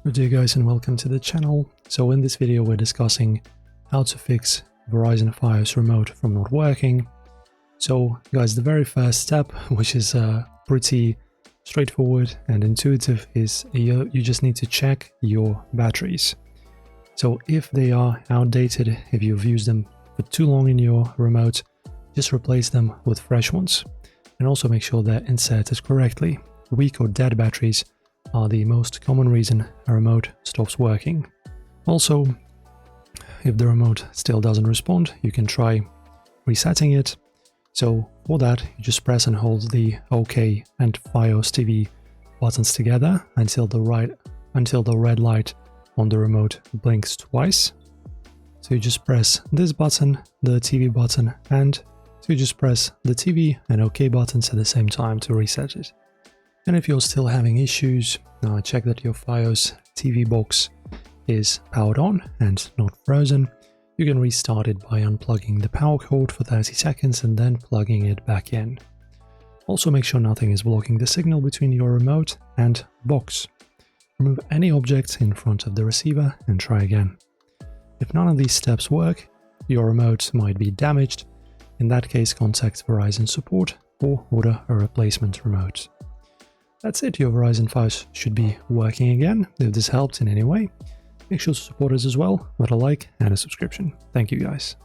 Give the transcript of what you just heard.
Good day guys and welcome to the channel. So in this video we're discussing how to fix Verizon Fios remote from not working. So guys, the very first step, which is pretty straightforward and intuitive, is you just need to check your batteries. So if they are outdated, if you've used them for too long in your remote, just replace them with fresh ones. And also make sure they're inserted correctly. Weak or dead batteries are the most common reason a remote stops working. Also, if the remote still doesn't respond, you can try resetting it. So for that, you just press and hold the OK and Fios TV buttons together until the red light on the remote blinks twice. So you just press this button, the TV button, and so you just press the TV and OK buttons at the same time to reset it. And if you're still having issues, check that your Fios TV box is powered on and not frozen. You can restart it by unplugging the power cord for 30 seconds and then plugging it back in. Also make sure nothing is blocking the signal between your remote and box. Remove any objects in front of the receiver and try again. If none of these steps work, your remote might be damaged. In that case, contact Verizon support or order a replacement remote. That's it, your Verizon Fios should be working again. If this helped in any way, make sure to support us as well with a like and a subscription. Thank you guys.